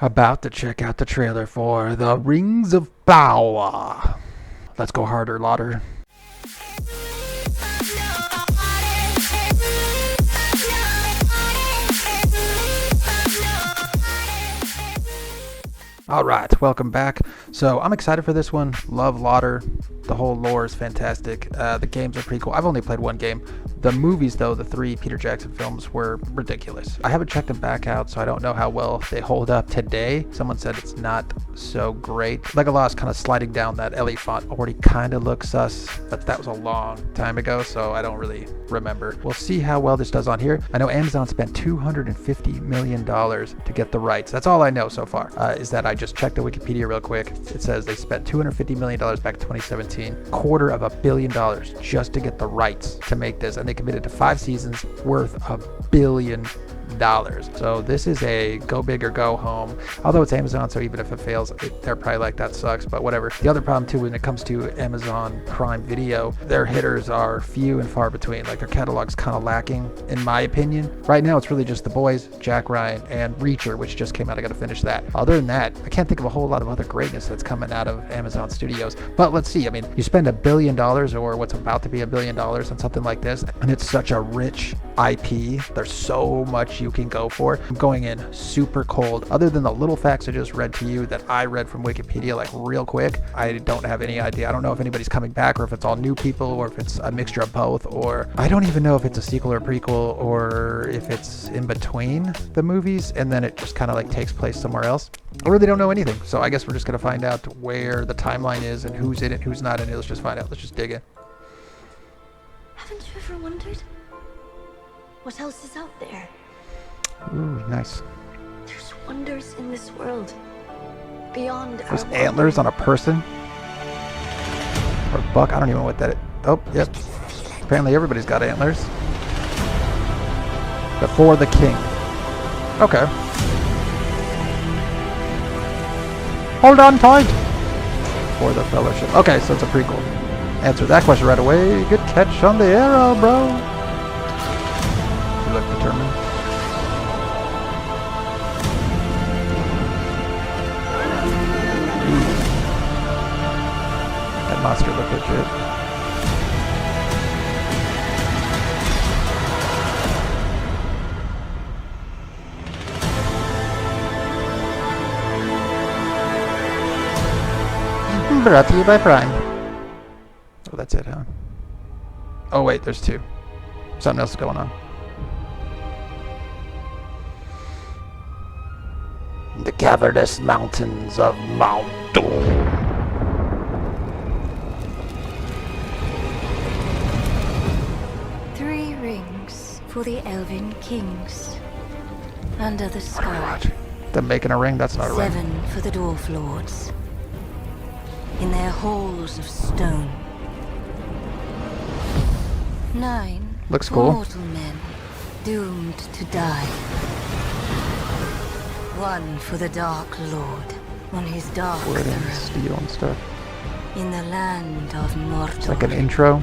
About to check out the trailer for The Rings of Power. Let's go harder, Lauder. All right, welcome back. So I'm excited for this one. Love Lauder. The whole lore is fantastic. The games are pretty cool. I've only played one game. The movies, though, the 3 Peter Jackson films were ridiculous. I haven't checked them back out, so I don't know how well they hold up today. Someone said it's not so great. Legolas kind of sliding down that LE font already kind of looks sus, but that was a long time ago, so I don't really remember. We'll see how well this does on here. I know Amazon spent $250 million to get the rights. That's all I know so far, is that I just checked the Wikipedia real quick. It says they spent $250 million back in 2017, $250 million just to get the rights to make this, and they committed to 5 seasons worth $1 billion. So this is a go big or go home, although it's Amazon, so even if it fails, they're probably like, that sucks, but whatever. The other problem too, when it comes to Amazon Prime Video, their hitters are few and far between. Like, their catalog's kind of lacking, in my opinion. Right now it's really just The Boys, Jack Ryan, and Reacher, which just came out. I gotta finish that. Other than that, I can't think of a whole lot of other greatness that's coming out of Amazon Studios, but let's see. I mean, you spend $1 billion, or what's about to be $1 billion, on something like this, and it's such a rich IP. There's so much you can go for. I'm going in super cold. Other than the little facts I just read to you that I read from Wikipedia, like, real quick, I don't have any idea. I don't know if anybody's coming back, or if it's all new people, or if it's a mixture of both, or I don't even know if it's a sequel or a prequel, or if it's in between the movies and then it just kind of like takes place somewhere else. I really don't know anything, so I guess we're just gonna find out where the timeline is and who's in it, who's not in it. Let's just find out. Let's just dig in. Haven't you ever wondered what else is out there? Ooh, nice. There's wonders in this world beyond There's our antlers on a person or a buck. I don't even know what that is. Oh, yep. Apparently everybody's got antlers. Before the king. Okay. Hold on tight. For the fellowship. Okay, so it's a prequel. Answer that question right away. Good catch on the arrow, bro. You look determined. That monster looked legit. Brought to you by Prime. Oh, that's it, huh? Oh, wait, there's 2. Something else is going on. The cavernous mountains of Mount Doom. Three rings for the Elven Kings. Under the What are we sky. watching? Them making a ring? That's not a ring. 7 for the Dwarf Lords. In their halls of stone. 9 Looks for cool. mortal men doomed to die. 1 for the Dark Lord on his dark Wood and throne. steel and stuff. In the land of Mordor. It's like an intro.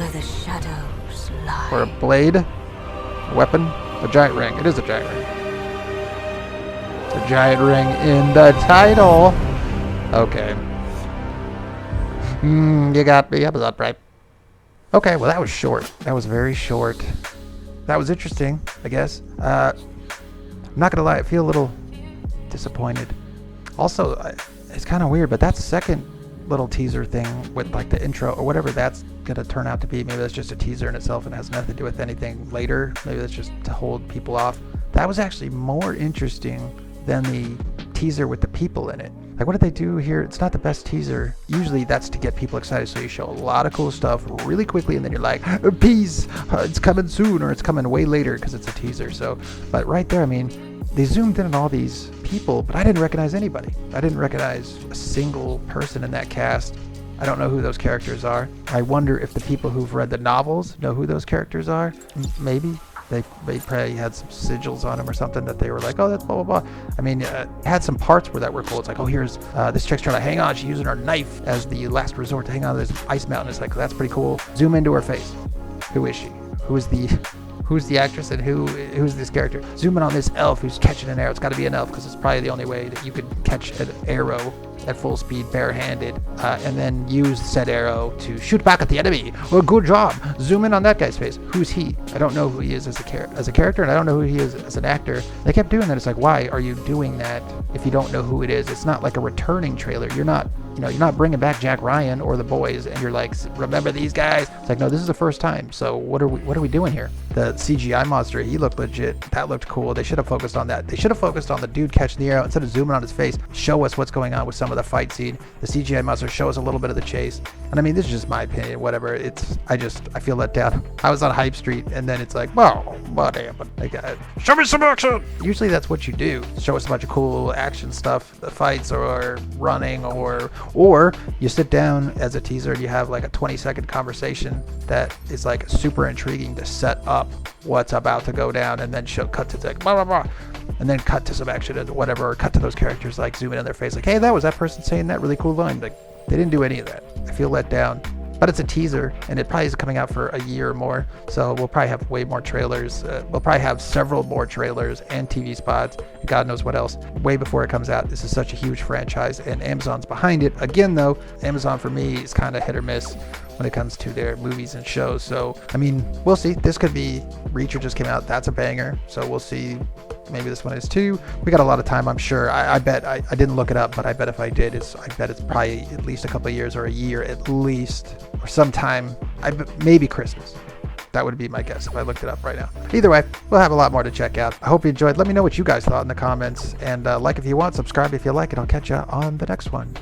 where the shadows lie. Or a blade. A weapon. A giant ring. It is a giant ring. A giant ring in the title. Okay. You got me. I was up, right? Okay, well, that was short. That was very short. That was interesting, I guess. I'm not gonna lie, I feel a little disappointed. Also, it's kind of weird, but that second little teaser thing with like the intro or whatever that's gonna turn out to be, maybe that's just a teaser in itself and has nothing to do with anything later. Maybe that's just to hold people off. That was actually more interesting than the teaser with the people in it. Like, what did they do here? It's not the best teaser. Usually that's to get people excited, so you show a lot of cool stuff really quickly and then you're like, peace, it's coming soon, or it's coming way later because it's a teaser. So, but right there, I mean, they zoomed in on all these people, but I didn't recognize anybody. I didn't recognize a single person in that cast. I don't know who those characters are. I wonder if the people who've read the novels know who those characters are. Maybe. They probably had some sigils on them or something that they were like, oh, that's blah, blah, blah. I mean, it had some parts where that were cool. It's like, oh, here's this chick's trying to hang on. She's using her knife as the last resort to hang on to this ice mountain. It's like, that's pretty cool. Zoom into her face. Who is she? Who who's the actress and who's this character. Zoom in on this elf who's catching an arrow. It's got to be an elf because it's probably the only way that you could catch an arrow at full speed barehanded, and then use said arrow to shoot back at the enemy. Well, good job. Zoom in on that guy's face. Who's he? I don't know who he is as a character, and I don't know who he is as an actor. They kept doing that. It's like, why are you doing that if you don't know who it is? It's not like a returning trailer. You're not bringing back Jack Ryan or the boys, and you're like, remember these guys? It's like, no, this is the first time. So what are we doing here? The CGI monster, he looked legit. That looked cool. They should have focused on that. They should have focused on the dude catching the arrow instead of zooming on his face. Show us what's going on with some of the fight scene. The CGI monster show us a little bit of the chase. And I mean, this is just my opinion. Whatever. I feel let down. I was on Hype Street, and then it's like, well, what happened? Show me some action. Usually that's what you do. Show us a bunch of cool action stuff, the fights or running, or you sit down as a teaser and you have like a 20-second conversation that is like super intriguing to set up what's about to go down, and then cut to like blah blah blah, and then cut to some action and whatever, or cut to those characters like zoom in on their face like, hey, that was that person saying that really cool line. Like, they didn't do any of that. I feel let down. But it's a teaser, and it probably is coming out for a year or more, so we'll probably have way more trailers. We'll probably have several more trailers and TV spots, and God knows what else, way before it comes out. This is such a huge franchise, and Amazon's behind it. Again, though, Amazon for me is kind of hit or miss when it comes to their movies and shows. So, I mean, we'll see. This could be, Reacher just came out. That's a banger, so we'll see. Maybe this one is too. We got a lot of time, I'm sure. I bet, I didn't look it up, but I bet if I did, I bet it's probably at least a couple of years or a year at least, or sometime, maybe Christmas. That would be my guess if I looked it up right now. Either way, we'll have a lot more to check out. I hope you enjoyed. Let me know what you guys thought in the comments, and like if you want, subscribe if you like, and I'll catch you on the next one.